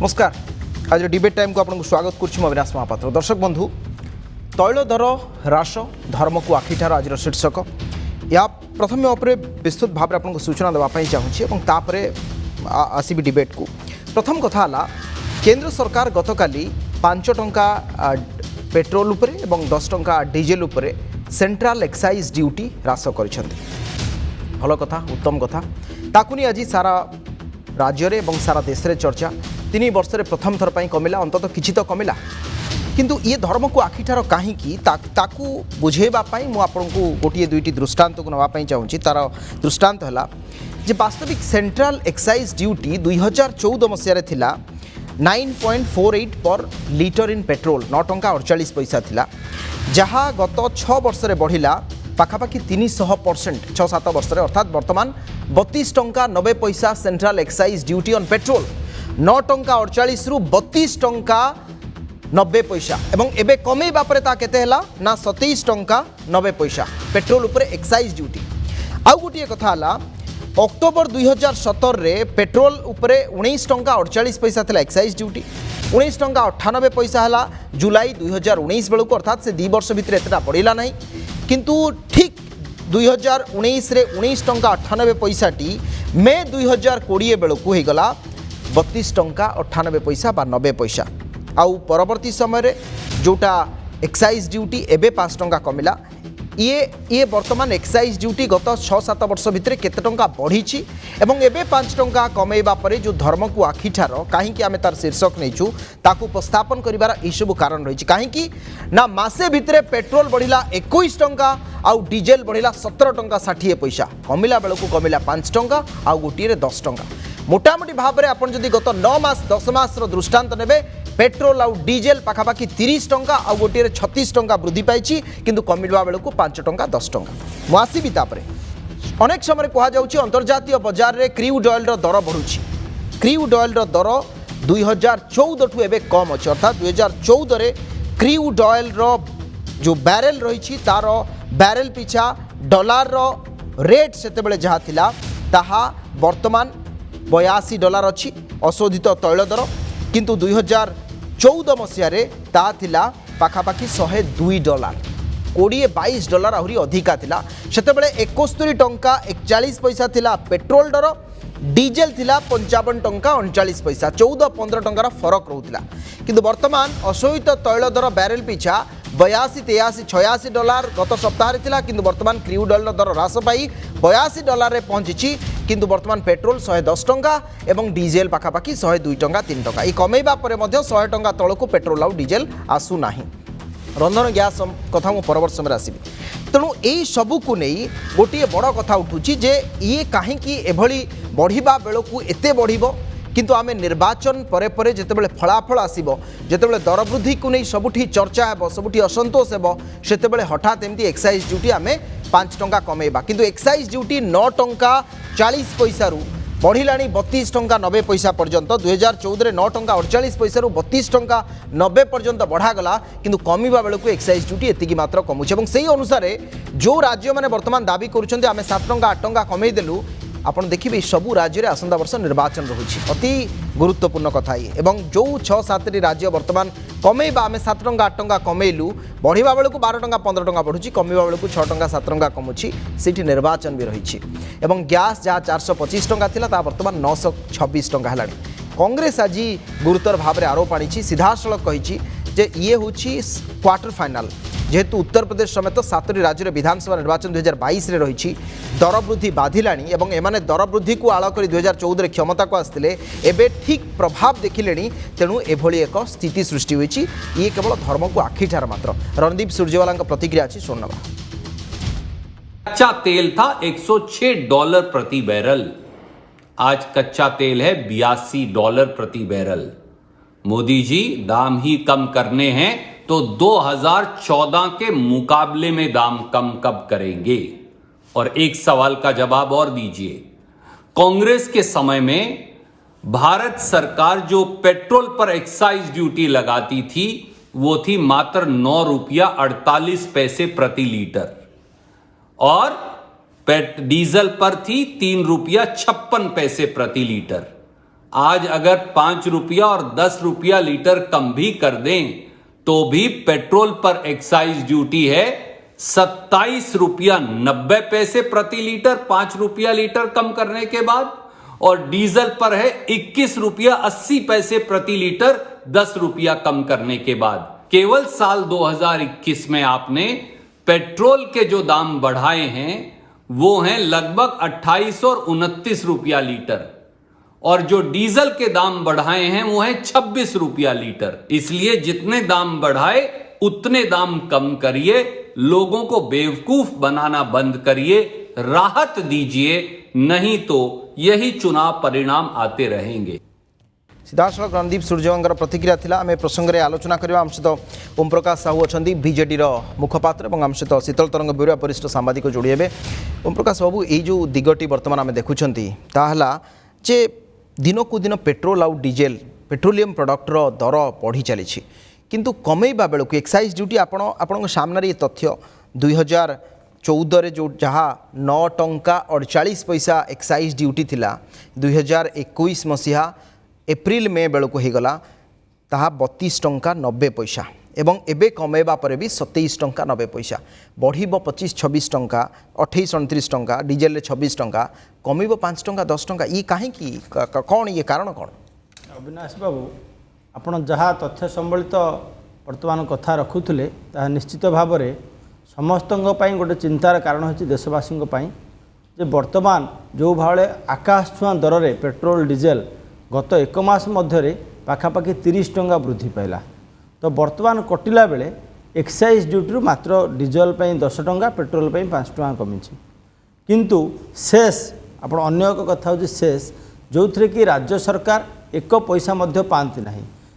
नमस्कार। आज debate time को आपको स्वागत करुँ अविनाश महापात्र। दर्शक बंधु, तैल दर ह्रास धर्म को आखिठार आज शीर्षक। या प्रथम विस्तृत भाव आपको सूचना देवाई चाहूँगी तापर आसबि डिबेट को। प्रथम कथा है, केंद्र सरकार गतकाली 5 टंका पेट्रोल उपरे एवं 10 टंका डीजेल उपरे सेंट्रल एक्साइज ड्यूटी ह्रास कर भल कथा, उत्तम कथा। ताकू नहीं आज सारा राज्य एवं सारा देश में चर्चा। 3 वर्ष प्रथम थर पर कमिला, अंततः किसी तो कमिला, किंतु ये धर्म को आखिठार कहीं ताकू बुझेवाई मुझे गोटे दुईटी दृष्टांत को नापी चाहूँगी। तार दृष्टांत है जे वास्तविक सेंट्रल एक्साइज ड्यूटी 2014 मसीह थिला 9.48 पर लिटर इन पेट्रोल 9 टंका 48 पैसा थिला, जहाँ गत 6 वर्ष बढ़िला पाखापाखि 300%। 6-7 वर्ष अर्थात बर्तमान 32 टंका 90 पैसा central excise duty on petrol. 9 टंका 48 रु 32 टंका 90 पैसा एवं एबे कमेबा परे ता केते हला ना 27 टंका 90 पैसा पेट्रोल उपरे एक्साइज ड्यूटी। आउ गोटे कथा हला, अक्टोबर 2017 रे पेट्रोल उपरे 19 टंका 48 पैसा थिला एक्साइज ड्यूटी, 19 टंका 98 पैसा हला जुलाई 2019 बेलू, अर्थात से 2 वर्ष भितर एतटा बढ़िला नहीं। किंतु ठीक 2019 रे 19 टंका 98 पैसाटी मे 2020 बेलू हो गला 32 टंका 98 पैसा बा 90 पैसा। आउ परवर्ती समय जोटा एक्साइज ड्यूटी एबे 5 टंका कमिला। ये वर्तमान एक्साइज ड्यूटी गत 6-7 वर्ष भितर केते टंका बढ़ी एवं एबे 5 टंका कमेबा परे जो धर्म को आखिठार कहीं आम तार शीर्षक नहीं ताकू उपस्थापन करिवार ई सब कारण रही। कहीं ना मासे भितर पेट्रोल बढ़िला 21 टंका आउ डीजेल बढ़िला 17 टंका 60 पैसा, कमिला बेलू कमिला 5 टंका आउ गोटे 10 टंका। मोटामोटी भाव में आपड़ जदि गत 9 मास 10 मास दृष्टांत नेबे पेट्रोल आउ डीजेल पाखापाखि 30 टंका आउ गोटे 36 टंका वृद्धि पाई, किंतु कमिलवा बेलू 5 टंका 10 टंका। मुआसीबी तापरे अनेक समय कहुच्छी अंतर्जातीय बजार में क्रूड ऑयल दर बढ़ुची। क्रूड ऑयल दर 2014 ठू एबे कम अच्छे, अर्थात 2014 रे क्रूड ऑयल जो बैरेल रही तार बैरेल पिछा डॉलर रेट सेतेबेले जहाँ थिला ताहा वर्तमान $82 अच्छी अशोधित तैल दर, किंतु 2014 मसीह ता थिला पाखापाखि $102, $20-22 आहरी अधिका थिला। सेतेबेले 71 टंका 41 पैसा थिला पेट्रोल दर, डीजेल थिला 55 टंका 39 पैसा, 14-15 टंकार फरक रोला। किंतु वर्तमान अशोधित तैल दर बैरेल पिछा $82-83-86 गत सप्ताह थिला, किंतु वर्तमान क्रूड ऑयल दर ह्रास पाई $82 रे पहुंची, किंतु वर्तमान पेट्रोल 110 टंका एवं डीजेल पाखापाखि 102 टंका 3 टंका। ये कमेबा परे मध्य 100 टंका तलक पेट्रोल आउ डीजेल आसु नाही। रंधन गैस कथा मु परवर्त समय आसबि। तेणु यही सबू को नहीं गोटे बड़ कथा उठुची जे ये कहीं एभली बढ़िबा बेलू एते बढ़िबो, किंतु आमे निर्वाचन परे परे जेतेबेले फलाफल आसीबो, जेतेबेले दर वृद्धि को नहीं सबुठी चर्चा हेबो, सबुठी असंतोष हेबो, सेतेबेले हठात एमती एक्साइज ड्यूटी आमे 5 टंका कमेबा, किंतु एक्साइज ड्यूटी 9 टंका 40 पैसा रु बढ़िलानी 32 टंका 90 पैसा पर्यंत। 2014 रे 9 टंका 48 पैसा रु 32 टंका 90 पर्यंत बढ़ागला, किंतु कमिबा बेलू एक्साइज ड्यूटी एतिकी मात्र कमुचे। एवं सही अनुसार जो राज्य मैंने वर्तमान दाबी करुछन्ते आमे 7 टंका 8 टंका कमई देलु, आपन देखिए सबू राज्य में आसंता वर्ष निर्वाचन रही अति गुरुत्वपूर्ण कथा ये। एवं जो 6-7 राज्य वर्तमान कमेबा आम 7 टंका 8 टंका कमेलु, बढ़िया बेलू 12 टंका 15 टंका बढ़ुची, कमेबा बेलू 6 टंका 7 टंका कमुची, सीठी निर्वाचन भी रही। एवं गैस जहाँ 425 टंका थिला ता वर्तमान 926 टंका है। कांग्रेस आज गुरुतर भाव में आरोप आनी सीधा सड़क कही जे ये हूँ क्वार्टर फाइनाल, जेहेतु उत्तर प्रदेश समेत 7 राज्य विधानसभा निर्वाचन 2022 रे रही दर वृद्धि बाधिलानी एवं एमाने दर वृद्धि को आड़ कर 2014 क्षमता को आसते एबे ठीक प्रभाव देखिले, तेणु एभली एक स्थिति सृष्टि होती। ये केवल धर्म को आखिठार मात्र। रणदीप सुरजेवाला प्रतिक्रिया अच्छी सुनवा। कच्चा तेल था $106 प्रति बैरल, आज कच्चा तेल है $82 प्रति बैरल। मोदी जी दाम ही कम करने हैं तो 2014 के मुकाबले में दाम कम कब करेंगे? और एक सवाल का जवाब और दीजिए, कांग्रेस के समय में भारत सरकार जो पेट्रोल पर एक्साइज ड्यूटी लगाती थी वो थी मात्र ₹9.48 प्रति लीटर और डीजल पर थी ₹3.56 प्रति लीटर। आज अगर 5 रुपया और 10 रुपया लीटर कम भी कर दें तो भी पेट्रोल पर एक्साइज ड्यूटी है 27 रुपया 90 पैसे प्रति लीटर, 5 रुपया लीटर कम करने के बाद, और डीजल पर है 21 रुपया 80 पैसे प्रति लीटर, 10 रुपया कम करने के बाद। केवल साल 2021 में आपने पेट्रोल के जो दाम बढ़ाए हैं वो हैं लगभग 28 और 29 रुपया लीटर, और जो डीजल के दाम बढ़ाए हैं वो हैं 26 रुपया लीटर। इसलिए जितने दाम बढ़ाए उतने दाम कम करिए, लोगों को बेवकूफ बनाना बंद करिए, राहत दीजिए, नहीं तो यही चुनाव परिणाम आते रहेंगे। सीधासलख रणदीप सूर्यवंकर प्रतिक्रिया थिला। आम प्रसंग में आलोचना करवा। आम सहित ओम प्रकाश साहू अच्छा बीजेडी मुखपात्र और आम सहित शीतल तरंग ब्यूरो वरिष्ठ सांबादिक जोड़ी हे। ओम प्रकाश बाबू, ये जो दिगटी बर्तमान आम देखुं ताहला जे दिनकू दिन पेट्रोल आउ डीजेल पेट्रोलियम प्रोडक्टर दर बढ़ी चली किंतु कमेबा बेलू एक्साइज ड्यूटी आपण सामने ये तथ्य 2014 जो जहाँ 9 टंका 48 पैसा एक्साइज ड्यूटी थिला 2021 मसीहा एप्रिल मे बेलू होगला ताहा 32 टंका 90 पैसा एवं एबे कमेबा पर भी 27 टंका 90 पैसा बढ़िबो 25-26 टंका 28-29 टंका डीजेल 26 टंका कमिबो 5 टंका 10 टंका ये कहीं कौन ये कारण कौन? अविनाश बाबू आपण जहाँ तथ्य सम्बलित वर्तमान कथा रखुले ता निश्चित भाव में समस्त गोटे चिंतार कारण हो देशवासी जे वर्तमान जो भाव आकाश छुआ दर में पेट्रोल डीजेल गत 1 मास मध्य पाखापाखि 30 टंका वृद्धि पाइला। तो वर्तमान कटिला बेले एक्साइज ड्यूटी मात्र डीजेल 10 टंका पेट्रोल 5 टंका कमी किंतु शेष आप अन्य एक कथा हो शेष जो थे कि राज्य सरकार 1 पैसा मध्य पाती ना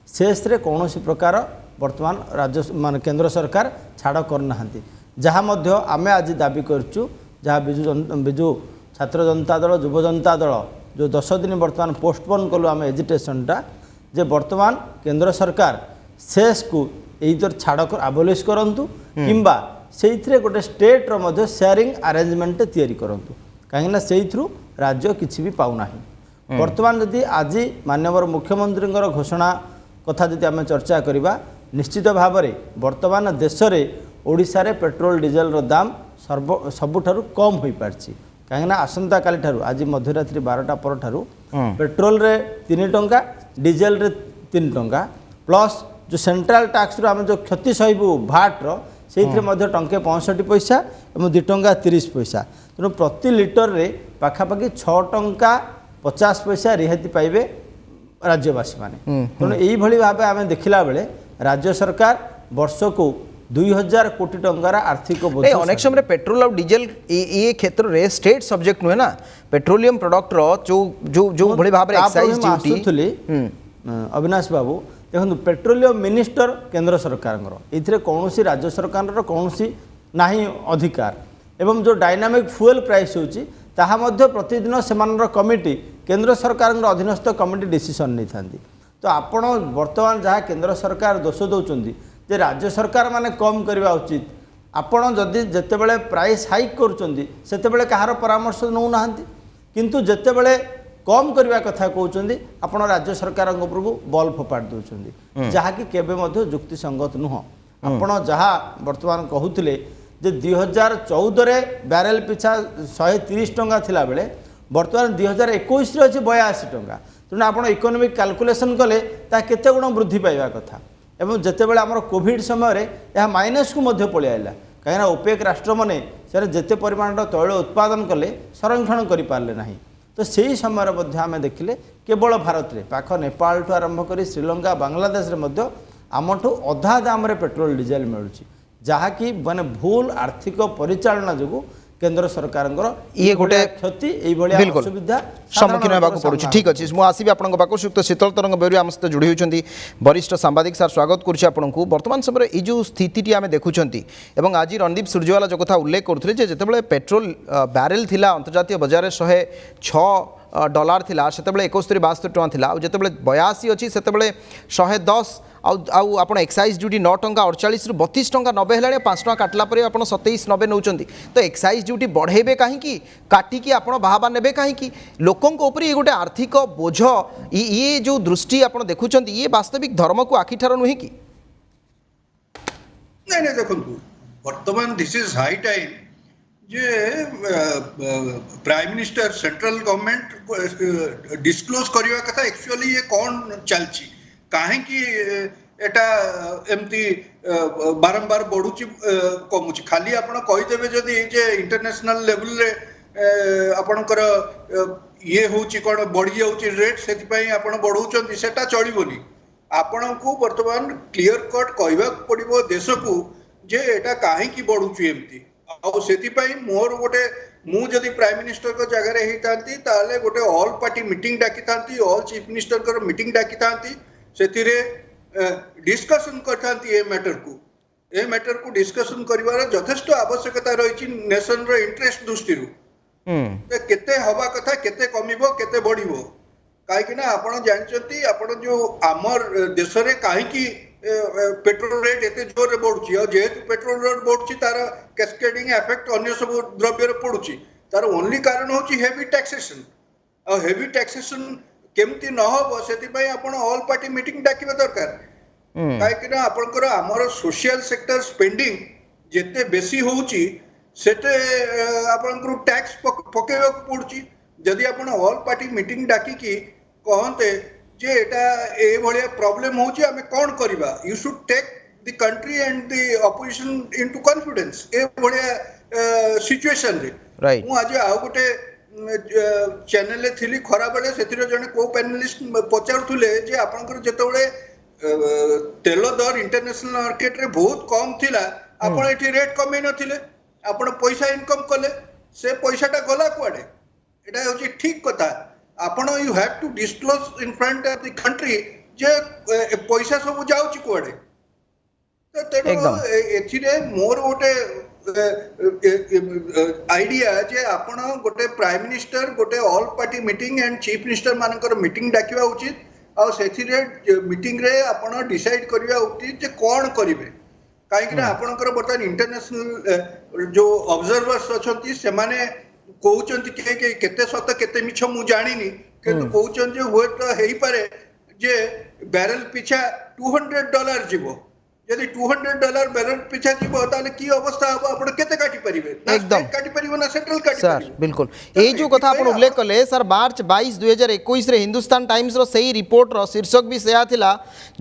शेष रे कौन प्रकार वर्तमान राज्य मान केंद्र सरकार छाड़ करना जहाँ मध्य आमे आज दाबी करचु जहाँ बिजु छात्र जनता दल युव जनता दल जो 10 दिन वर्तमान पोस्टपोन कलु आम एजिटेशनटा जे वर्तमान केंद्र सरकार शेष को यही छाड़ कर आबोलिश करंतु किंबा से गोटे स्टेट्र मध्य शेयरिंग आरेंजमेंट तैयारी करंतु कहीं से राज्य किसी भी पाऊना। वर्तमान जदि आज माननीय मुख्यमंत्री घोषणा कथा जदि आम चर्चा करवा निश्चित भाव में वर्तमान देश में ओडिशा रे पेट्रोल डीजेल दाम सबुठारु कम हो पारछि कहीं आसंता काली ठारू आज मध्यरात्रि 12टा पर ठारू पेट्रोल रे 3 टंका डीजेल रे 3 टंका प्लस जो सेंट्रल टैक्स रो आम जो क्षति सहबू भाट रो से टंके 65 पैसा और 2 टंका 30 पैसा तेणु प्रति लिटर रे पाखापाखि 6 टंका 50 पैसा रिहाती पाइबे राज्यवासी माने। तेणु यही भाव आम देखला बेले राज्य सरकार वर्ष को 2000 कोटी टंकार आर्थिक बोझ अनेक समय पेट्रोल और डीजेल ये क्षेत्र में स्टेट सब्जेक्ट नुहे ना पेट्रोलियम प्रोडक्टर जो जो जो भली भाव में एक्साइज ड्यूटी अविनाश बाबू देखो पेट्रोलियम मिनिस्टर केंद्र सरकार ये कौन राज्य सरकार कौन ना अधिकार एवं जो डायनामिक फ्यूएल प्राइस होती प्रतिदिन से कमिटी केंद्र सरकार अधीनस्थ कमिटी डिसीजन नहीं था। तो आपण वर्तमान जहाँ केंद्र सरकार दोष दौरान जे राज्य सरकार माने कम करवा उचित आपण जदि जितेबले प्राइस हाइक करुँचे कहार परामर्श नौ ना किंतु जितेबले कम करवा कथा कहते आपण राज्य सरकार उपरकू बल फोपाड़ दौरान जहाँकि केबे मध्य युक्तिसंगत नुह। आपण जहाँ वर्तमान कहते जे 2014 रे बैरेल पिछा 130 टंका थिला बेले वर्तमान 2021 रे अछि 82 टंका तेणु आप इकोनोमिक कैलकुलेशन कले ता केते गुण वृद्धि पाइबा कथा एवं जितेबाला आमर कोविड समय यह माइनस को मध्य पलि आइला कहीं ओपेक राष्ट्र मैंने से जिते परिमाण तैल उत्पादन कले संरक्षण कर पारे ना। तो सही समय आम देखिले केवल भारत में पाख नेपाल ठू आरंभ कर श्रीलंका बांग्लादेश रे आमठू अधा दाम रे पेट्रोल डीजेल मिलूँ जहाँकि माने भूल आर्थिक परिचालना जो केंद्र सरकार ये गोटे क्षति बिल्कुल सम्मुखीन होगा पड़ू। ठीक अच्छे मुझे आसबि आपंक पाक सुयुक्त शीतल तरंग बेहरी आम सहित जोड़ी होती वरिष्ठ सांबादिक सार स्वागत करूँ। वर्तमान समय ये जो स्थिति आम देखुं आज रणदीप सुरजेवाला जो कथा उल्लेख करते जितेबाला पेट्रोल बैरेल थिला अंतर्जातीय बजार 106 डॉलर थिला सेतेबेले 71-72 टଙ୍କା थिला आ जेतेबेले 82 अछि सेतेबेले 110 आउ आपण एक्साइज ड्यूटी 9 टଙ୍କା 48 रु 32 टଙ୍କା 90 हेलाणी 5 टଙ୍କା काटला परे आपण 27-90 नौचंती तो एक्साइज ड्यूटी बढ़ेबे काहे की काटी की आपण बाहाबा नेबे काहे की लोकन को ऊपर ये गोटे आर्थिक बोझ ये जो दृष्टि आपण देखुचंती ये वास्तविक धर्म को आखिठार नुहे की नहीं नहीं देखो वर्तमान this is high time J prime minister central government disclose करवा कथा एक्चुअली ये कौन चलची काहे कि एटा एमती बारंबार बढ़ुची कमुची खाली आपण कहिदेबे जदी जे इंटरनेशनल लेवल रे आपणकर ये होची कोन बढ़ी जाउची रेट सेति पई आपण बढ़ौचंती सेटा चलिबोनी आपण को वर्तमान क्लियर कट कहबा पड़िबो देश को जे एटा काहे की बढ़ुची एमती आ सेति पई मोर गोटे मु जदि प्राइम मिनिस्टर को जगह रे हितांती ताले गोटे ऑल पार्टी मीटिंग डाकी थांती ऑल चीफ मिनिस्टर को मीटिंग डाकी थांती सेतिरे डिस्कशन करथांती ए मैटर को डिस्कशन करिवार यथेष्ट आवश्यकता रही नेशन रो इंटरेस्ट दृष्टि केते हवा कथा केते कमिबो केते बढ़िबो काहे ना आपण जानचंती आपण जो आमर देश रे काहे की पेट्रोल रेट एते जोर रे बढ़ुची और जेहेतु पेट्रोल रेट बढ़ुची तार कैस्केडिंग इफेक्ट अन्य सब द्रव्य रे पड़ुची तार ओनली कारण होची हेवी टैक्सेशन और हेवी टैक्सेशन केमती न हो सेति पई आपण ऑल पार्टी मीटिंग डाकिबा दरकार काहे कि ना आपनकर हमर सोशल सेक्टर स्पेंडिंग जेते बेसी होउची सेते आपनकर टैक्स पकेबा पड़ुची जदि आपण ऑल पार्टी मीटिंग डाकी की कहते जे एटा ए भलिया प्रॉब्लम होची हमें कोन करबा you should take the country and the opposition into confidence ए भलिया सिचुएशन रे राइट मु आज आ गोटे चैनल ले थिली खरा बेले सेतिरे जने को पैनलिस्ट पचारुथुले जे आपनकर जेतबेले तेल दर इंटरनेशनल मार्केट रे बहुत कम थिला आपण एठी रेट कमे नथिले आपण पैसा इनकम कले से पैसाटा गला कुआडे एटा होची ठीक कथा आपण you have to disclose in front of the country जे पैसा सब जाउची कुआडे तो तेनो एथिरे मोर गोटे आइडिया जे आपण गोटे प्राइम मिनिस्टर गोटे all party meeting and chief minister मानकर मीटिंग डाकिबा उचित आ सेथिरे मीटिंग रे आपण डिसाइड करबा उचित जे कोन करिवे काहे कि ना आपनकर बर्तन इंटरनेशनल जो ऑब्जर्वर्स अछंती से माने कहउचंती के केते सत केते मिछ मु जानिनी किंतु कहउचंती होय तो हेई पारे जे बैरल पिछा $200 जीवो यदि $200 बैरल पिछा जीवो ताले की अवस्था हो आपण केते काटी परिबे एकदम काटी परिबो ना सेंट्रल काटी सर बिल्कुल ए जो कथा आपण उल्लेख कले सर मार्च 22 2021 रे हिंदुस्तान टाइम्स रो सही रिपोर्ट रो शीर्षक भी सेया थिला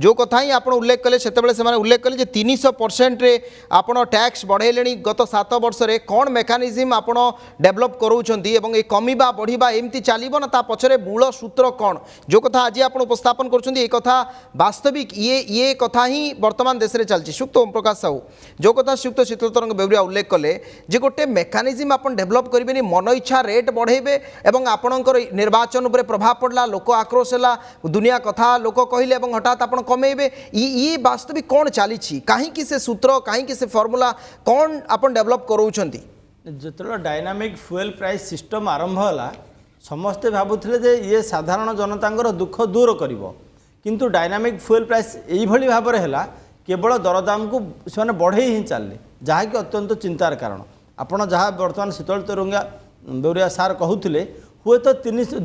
जो कथा ही आपण उल्लेख कले सेतेबेले से माने उल्लेख कले जे 300% रे आपण टैक्स बढ़ेलेनी गत 7 वर्ष रे कोन मेकानिज्म आपण डेवलप करूछंती एवं ए कमीबा बढ़ीबा एमती चलीबो ना ता पछरे मूल सूत्र कोन जो कथा आज आपण उपस्थापन करछंती ए कथा वास्तविक ये कथा ही वर्तमान देश रे चलची सुक्त ओम प्रकाश साहू जो कथा सुक्त शीतल तरंग बेवरिया उल्लेख कले जे गोटे मेकानिज्म आपण डेवलप करबेनी मन इच्छा रेट बढ़ेबे एवं आपणकर निर्वाचन उपरे प्रभाव पड़ला लोक आक्रोश हला दुनिया कथा लोक कहले एवं हठात आपण कमेबे ई वास्तविक कोन चलीछि काहे कि से सूत्र काहे कि से फार्मूला कोन आपण डेवलप करूछंती जेतलो डायनामिक फ्यूएल प्राइस सिस्टम आरंभ होला समस्ते भाबुथिले जे ये साधारण जनतांगर दुख दूर करिवो किंतु डायनामिक फ्यूएल प्राइस एई भली भाबरे हला केवल दरदाम को से बढ़े ही चलले जहाँकि अत्यंत चिंतार कारण आपड़ जहाँ बर्तमान शीतल तरंगा बेउरिया सार कहते हुए तो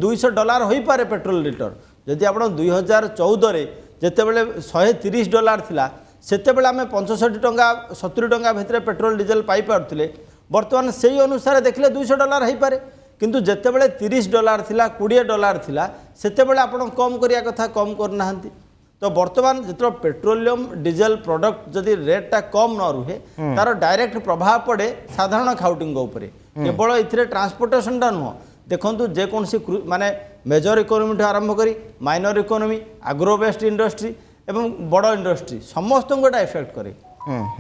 $200 हो पारे पेट्रोल लिटर जदि आप 2014 जितेबले $130 थिला सेतेबेले आम 65 टंका 70 टंका भितर पेट्रोल डीजेल पाई पारुथिले बर्तमान से अनुसार देखले $200 हो पारे किंतु जितेबले $30 थिला $20 थिला सेतेबेले आपण कम करिया कथा कम करना तो बर्तमान जो पेट्रोलियम डीजेल प्रोडक्ट जदि रेटा कम न रुहे तार डायरेक्ट प्रभाव पड़े साधारण खाउटिंग उपरे केवल इथिरे ट्रांसपोर्टेशन टा नुह देखु जेकोसी माने मेजर इकोनोमी आरंभ करी माइनर इकोनोमी आग्रो बेस्ड इंडस्ट्री एवं बड़ इंडस्ट्री समस्त गोटा इफेक्ट करे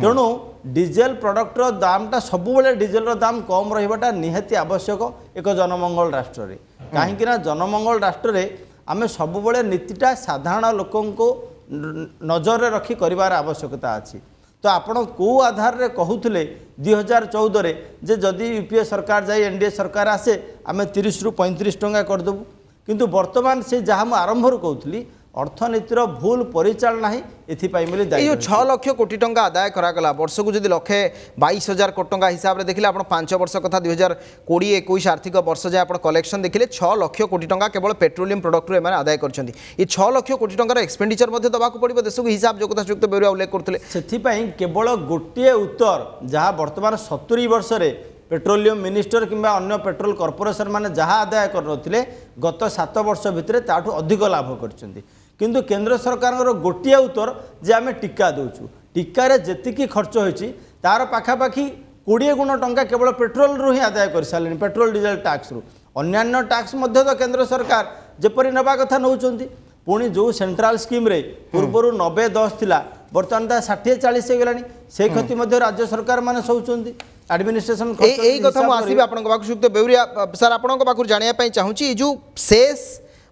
तेणु डीजेल प्रोडक्टर दामटा सबुबले डीजेल दाम कम रहा निहाती आवश्यक एक जनमंगल राष्ट्र रे कहीं जनमंगल राष्ट्र रे आमे सबुबले नीतिटा साधारण लोकों को नजर रे रखी करिवार आवश्यकता अछि तो आपण को आधार रे कहूले 2014 रे जे जदि यूपीए सरकार जाई एनडीए सरकार आसे आमे 30 रु 35 टंका करदेबू किंतु वर्तमान से जहाँ मुझे आरंभ कहूली अर्थनीतिर भूल परिचालना ही एथिपाई मिली दायी ये 6 लाख कोटी टंका आदाय करागला वर्ष को जब 1,22,000 कोटी टंका हिसाब से देखिए आप 5 वर्ष कथा 2020-21 आर्थिक वर्ष जाए आप कलेक्शन देखिए 6 लाख कोटी टंका केवल पेट्रोलियम प्रोडक्ट एम आदाय कर 6 लाख कोटी टंकार एक्सपेंडिचर दवा पड़ो देश को हिसाब जो कथा युक्त बेरुआ उल्लेख करते से केवल गोटे उत्तर जहाँ बर्तमान 70 वर्ष पेट्रोलियम मिनिस्टर किंबा अन्य पेट्रोल कॉर्पोरेशन माने जहाँ आदाय करनथिले गत 7 वर्ष भितर ताठू अधिक लाभ करछन्ती किंतु केंद्र सरकार गोटे उत्तर जे आम टीका दौचु टीकार जी खर्च होती तार पाखापाखि 20 गुण टंका केवल पेट्रोल रु ही आदाय कर सारे पेट्रोल डीजेल टैक्स रु अन्यान्य टैक्स मध्य तो केंद्र सरकार जेपरी नवा कथा नौचंती पुणी जो सेंट्रल स्कीम रे पूर्वर 90-10 थिला बर्तमान 60-40 हो गलानी से क्षति मध्य राज्य सरकार माने सोचंती एडमिनिस्ट्रेशन यही कथा मुझे आसबि आपन पाखु सुक्त बेउरिया सर आपन पाखु जानिया पई चाहूची जो शेष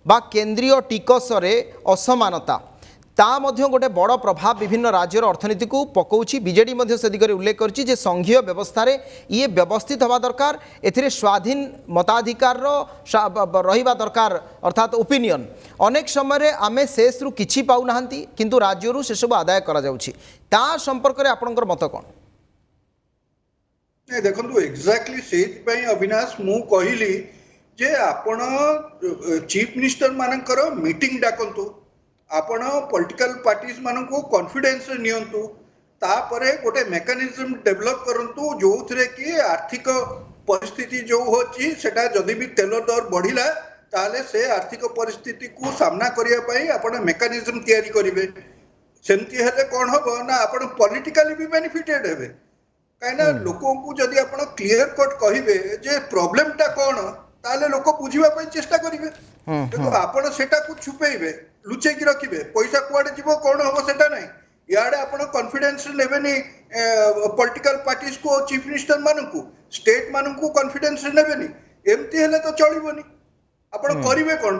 बा केंद्रीय टिकस रे असमानता ता मध्य गोटे बड़ प्रभाव विभिन्न राज्यर अर्थनीति को पकाउछि बीजेडी मध्य से दिगरे उल्लेख करछि जे संघीय व्यवस्था रे ये व्यवस्थित हवा दरकार एथिरे स्वाधीन मताधिकार रहिबा दरकार अर्थात ओपिनियन अनेक समय रे आमे शेष रु किछि पाउ नाहंती किंतु राज्य रु से सब आदाय करा जाउछि ता संपर्क रे आपनकर मत कोन नहीं देखो एक्जाक्टली से अविनाश मु कहली जे आपण चीफ मिनिस्टर मानकर मीटिंग डाकंतु आपण पॉलिटिकल पार्टीज मानकु कॉन्फिडेंस नियंतु तापरे गोटे मेकानिज्म डेवलप करंतु जो थरे कि आर्थिक परिस्थिति जो होची सेटा जदि भी तेल दर बढ़िला ताले से आर्थिक परिस्थिति को सामना करिया पई आपण मेकानिज्म तैयारी करिवे सेमती हेले कोन हबो ना आपण पॉलिटिकली भी बेनिफिटेड हेबे कहीं लोक जदि आप क्लीयर कट कहे जे प्रॉब्लम टा कौन ताले लोक बुझा चेष्टा करेंगे देखो आपण सेटा को छुपेबे लुचेकी रखिबे पैसा कुआडे जीवो कौन हम सेटा नहीं इे आप कॉन्फिडेंस नेबेनी पॉलिटिकल पार्टीज को चीफ मिनिस्टर मानकु स्टेट मानकु कॉन्फिडेंस नेबेनी एमती हेले तो चलिबोनी आपण करिवे कौन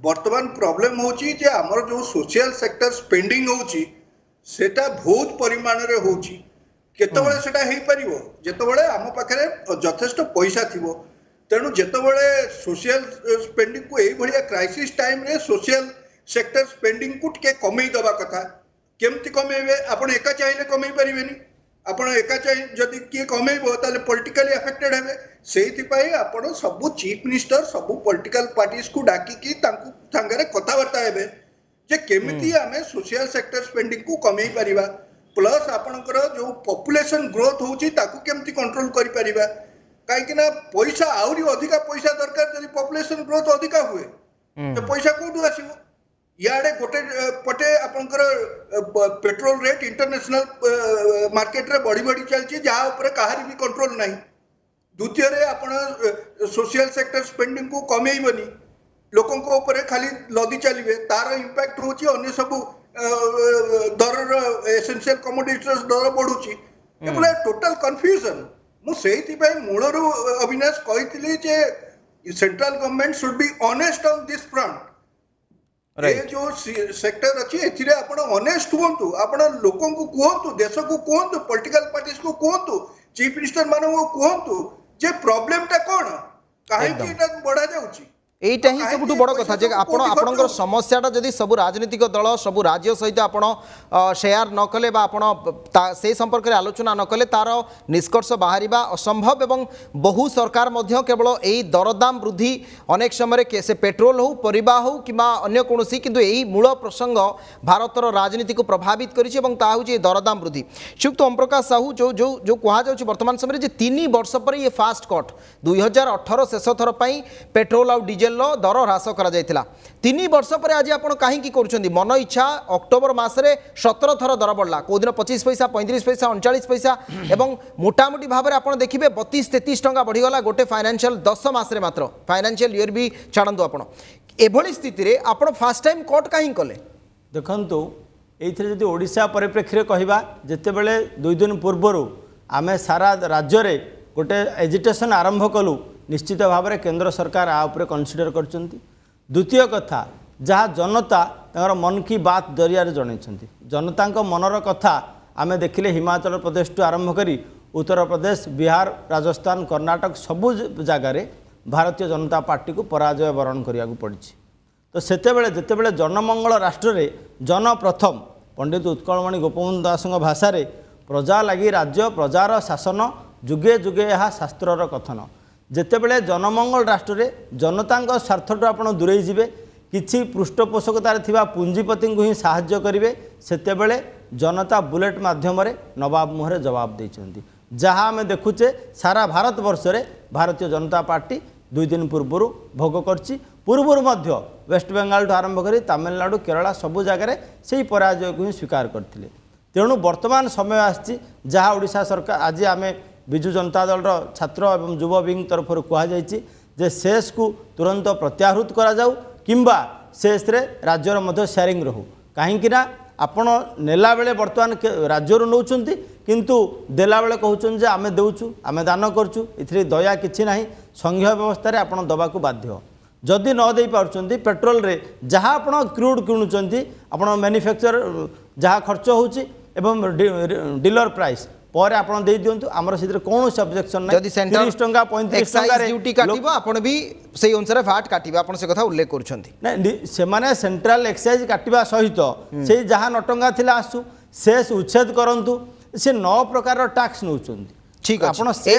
वर्तमान प्रॉब्लम होची जे हमर जो सोशल सेक्टर स्पेंडिंग होची सेटा बहुत परिमाण रे होची केतबळे सेटा हेई परिवो जेतबळे आम पाखरे यथेष्ट पैसा थिवो तेणु जेतबळे सोशल स्पेंडिंग को एई भलिया क्राइसिस टाइम रे सोशल सेक्टर स्पेंडिंग को टिके कमेई दबा कथा केमति कमेबे आपण एका चाहिले कमेई परिबेनी आपण एका चाहि जदि किए कमेइबो ताले पॉलिटिकली अफेक्टेड हेबे सेहिति पई आपण सब चीफ मिनिस्टर सब पॉलिटिकल पार्टीज को डाकी की तांकु संगरे कथा वार्ता हेबे जे केमिति आमे सोशल सेक्टर स्पेंडिंग को कमेई परिबा प्लस आपणकर जो पॉपुलेशन ग्रोथ होची ताकू केमती कंट्रोल करि परिबा काहे ना पैसा आउरी अधिका पैसा दरकार जदि पॉपुलेशन ग्रोथ अधिका हुए तो पैसा कोठु आसीबो याडे गोटे पटे आपणकर पेट्रोल रेट इंटरनेशनल मार्केट रे बढ़ी बढ़ी चलची जहा ऊपर काहारी भी कंट्रोल नाही द्वितीय रे आपण सोशल सेक्टर स्पेंडिंग को कमेइबनी लोकन को ऊपर खाली लदी चलिबे तार इंपैक्ट होची अन्य सब दर एसेंशियल कमोडिटीज दर बढ़ुची केवल टोटल कन्फ्यूजन मु सेहिति पई मूलरू अविनाश कहितली जे central government should be honest on this front ये जो सेक्टर अछि एथिरे आपण ऑनेस्ट होंतु आपण लोकन को कहंतु देश को कहंतु पॉलिटिकल पार्टीज को कहंतु चीफ मिनिस्टर मानन को कहंतु जे प्रॉब्लम टा कोन काहे कि एटा बढ़ा जाउची এইটা ହିଁ ସବୁଠୁ ବଡ଼ କଥା ଯେ ଆପଣଙ୍କର ସମସ୍ୟାଟା ଯଦି ସବୁ ରାଜନୈତିକ ଦଳ ସବୁ ରାଜ୍ୟ ସହିତ ଆପଣ ସେୟାର ନ କଲେ ବା ଆପଣ ସେହି ସମ୍ପର୍କରେ ଆଲୋଚନା ନ କଲେ ତାର ନିଷ୍କର୍ଷ ବାହାରିବା ଅସମ୍ଭବ ଏବଂ ବହୁ ସରକାର ମଧ୍ୟ କେବଳ ଏହି ଦରଦାମ ବୃଦ୍ଧି ଅନେକ ସମୟରେ ସେ ପେଟ୍ରୋଲ ହେଉ ପରିବା ହେଉ କିମ୍ବା ଅନ୍ୟ କୌଣସି କିନ୍ତୁ ଏହି ମୂଳ ପ୍ରସଙ୍ଗ ଭାରତର ରାଜନୀତିକୁ ପ୍ରଭାବିତ କରିଛି ଏବଂ ତାହା ହେଉଛି ଏହି ଦରଦାମ ବୃଦ୍ଧି ଶ୍ରୀଯୁକ୍ତ ଓମପ୍ରକାଶ ସାହୁ ଯେଉଁ କୁହାଯାଉଛି ବର୍ତ୍ତମାନ ସମୟରେ ଯେ 3 ବର୍ଷ ପରେ ଇଏ ଫାଷ୍ଟ କଟ୍ 2018 ଶେଷ ଥର ପାଇଁ ପେଟ୍ରୋଲ ଆଉ ଡିଜେଲ दर ह्रास करा 3 वर्ष पर आज आप कहीं कर मन इच्छा अक्टोबर मसरे 17 थर दर बढ़ला कौदिन 25 पैसा 35 पैसा 39 पैसा एवं मोटामोटी भाव में आप देखिए 32-33 टंका बढ़ीगला गोटे फाइनेंशियल 10 मसरे मात्र फाइनेंशियल ईयर भी छाड़ू आप स्थिति में आप फास्ट टाइम कट कहीं कले देखु ये ओडिशा परिप्रेक्षी कहवा जितेबले 2 दिन पूर्वर आम सारा राज्य में गोटे एजिटेशन आरंभ कलु निश्चित भाव में केंद्र सरकार आउपर कनसीडर करछंती द्वितीय कथा जहाँ जनता तांकर मन की बात जरिया जन जनता मनर कथा आम देखिले हिमाचल प्रदेश टू आरंभ करी उत्तर प्रदेश बिहार राजस्थान कर्नाटक सबू जगार भारतीय जनता पार्टी को पराजय वरण करने को पड़ी। तो सेतेबेले जेतेबेले जनमंगल राष्ट्र रे जन प्रथम पंडित उत्कलमणि गोपबंधु दास भाषा रे प्रजा लगी राज्य प्रजार शासन जुगे जुगे यह शास्त्रर कथन। जेतेबेले जनमंगल राष्ट्र रे जनता स्वार्थठू आप दूरे जाए किछि पृष्ठपोषकतार थिबा पुंजीपति को ही साहाय्य करेंगे सेतेबेले जनता बुलेट माध्यम नवाब मुहरे जवाब देइछन्ति। जहाँ आम देखुचे सारा भारत वर्ष रे भारतीय जनता पार्टी 2 दिन पूर्व भोग करछि। पूर्वर मध्य वेस्ट बेंगल आरंभ कर तमिलनाडु केरला सबु जगार से पराजय को ही स्वीकार करते। तेणु वर्तमान समय आसी जहाँ ओडिशा सरकार आज आम विजु जनता दल छात्र एवं युव विंग तरफ कहुई शेष को तुरंत प्रत्याहृत करा जाऊ किंबा शेष रे राज्यर मध्य शेयरिंग रहू कहीं आपण नेला बेले वर्तमान राज्यर नौ किंतु देला बेले कहउछन जे आमे देउछु आमे दान करछु इथरे दया किछि नाही संघीय व्यवस्था रे आपण दबाकू बाध्य। जदि न दे पारुछन्ती पेट्रोल रे जहाँ आपण क्रूड किणुचंती आपण मैन्युफैक्चर जहाँ खर्च होउची एवं डीलर प्राइस पर आपण दे दियंतु हमर सिद्र कोन सब्जेक्शन नै। जदि सेंटर 30 टंका 35 टंका रे ड्यूटी काटिबो आपण भी सेही अनुसार फैट काटिबो आपण से कथा उल्लेख करूछन्ती नै से माने सेंट्रल एक्साइज काटिबा सहित से जहाँ 9 टंका थिला आसु शेष उच्छेद करंतु से 9 प्रकार टैक्स नउचंती। ठीक आपण से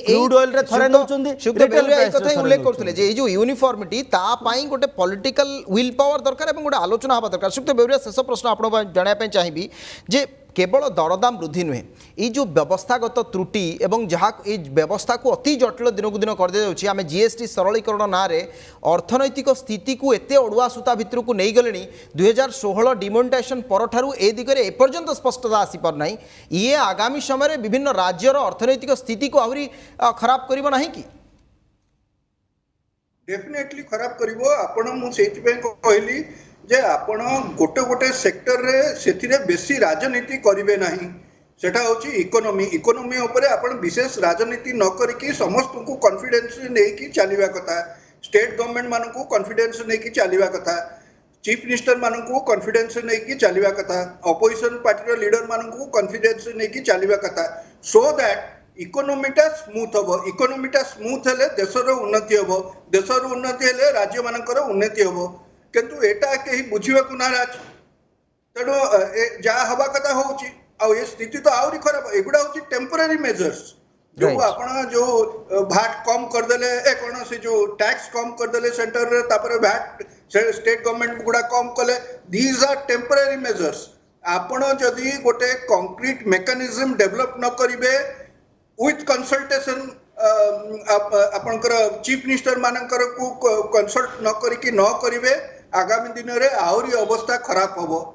क्रूड ऑयल रे थरे नउचंती रिटेल प्राइस कथा उल्लेख करथले जे जो यूनिफॉर्मिटी ता पई गोटे पॉलिटिकल विल पावर दरकार एवं गोटे आलोचना हबा दरकार। सुक्त बेउरिया शेष प्रश्न आपण जणा पे चाहिबी जे केवल दरदाम वृद्धि नुहे ये जो व्यवस्थागत त्रुटि एवं जहाँ ये व्यवस्था को अति जटिल दिन को दिन कर दे जाउछि आमे जीएसटी सरलीकरण ना रे अर्थनैतिक स्थिति को एते अड़ुआ सूता भितर को नहीं गले 2016 डिमोनेटाइजेशन परठारु ए दिगरे एपर्यंत स्पष्टता आसी पर नाही ये आगामी समय रे विभिन्न राज्यर अर्थनैतिक स्थिति को आहुरी खराब करिवो नाही कि डेफिनेटली खराब करिवो। आपण मु सेति पे कहली जे आपण गोटे गोटे सेक्टर रे सेथिरे बेसी राजनीति करिवे नाही सेटा होची इकोनॉमी उपरे आपण विशेष राजनीति न करिकी समस्त को कॉन्फिडेंस नै कि चलीबा कथा स्टेट गवर्नमेंट मानन को कॉन्फिडेंस नै कि चलीबा कथा चीफ मिनिस्टर मानन को कॉन्फिडेंस नै कि चलीबा कथा ऑपोजिशन पार्टी रो लीडर मानन को कॉन्फिडेंस नै कि चलीबा कथा सो दैट इकोनॉमीटा स्मूथ हबो। इकोनॉमीटा स्मूथ हेले देशर उन्नति हबो देशर उन्नति हेले राज्य मानकर उन्नति हबो किंतु एटा कहीं बुझिबाकू नाराज तेणु जहाँ हवा कथा होची आ ये स्थिति तो आहरी खराब एगुड़ा होची टेम्पररी मेजर्स जो आपण जो भाट कम करदेले कौन से जो टैक्स कम करदेले सेंटर रे तापर भाट स्टेट गवर्नमेंट गुड़ा कम कले दीज आर टेम्पररी मेजर्स। आपण जदि गोटे कंक्रीट मेकानिज्म डेवलप न करिवे विथ कंसल्टेशन आपणकर चीफ मिनिस्टर मानकर को कंसल्ट न करिकी न करिवे आगामी दिन रे आहरी अवस्था खराब हबो।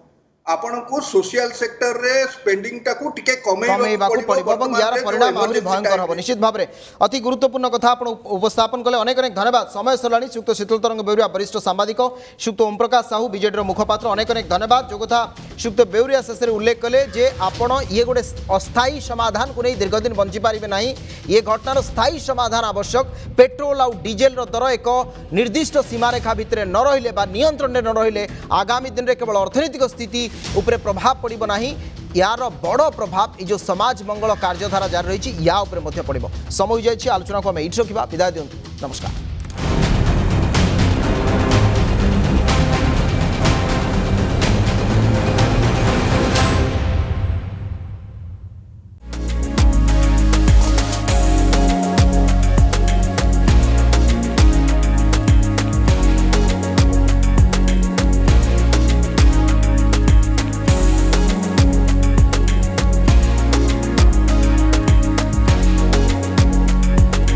आपण को सोशल सेक्टर रे स्पेंडिंग टाकू टिके कमेइबा पड़िबो एवं यार परिणाम आहुरी भयंकर हबो। निश्चित भाव में अति गुरुत्वपूर्ण कथा आपण उपस्थापन कले अनेक अनेक धन्यवाद। समय सरलाणी सुक्त शीतल तरंग बेउरिया वरिष्ठ सांबादिक सुक्त ओम प्रकाश साहू बीजेडी रो मुखपात्र अनेक अनेक धन्यवाद। जो कथा सुक्त बेउरिया शेष उल्लेख कले जे आपण ये गोटे अस्थायी समाधान को नहीं दीर्घ दिन बंची पारिबे नहीं ये घटनार स्थायी समाधान आवश्यक। पेट्रोल आउ डीजेल रो दर एक निर्दिष्ट सीमारेखा भितर न रहिले बा नियंत्रण न रहिले आगामी दिन रे केवल अर्थनैतिक स्थिति उपरे प्रभाव पड़िबो नाही यार बड़ प्रभाव ये जो समाज मंगल कार्यधारा जारी रही या उपरे मध्य पड़िबो। समय जाइछि आलोचना को हम एठी रखिबा। विदाय दियंतु नमस्कार।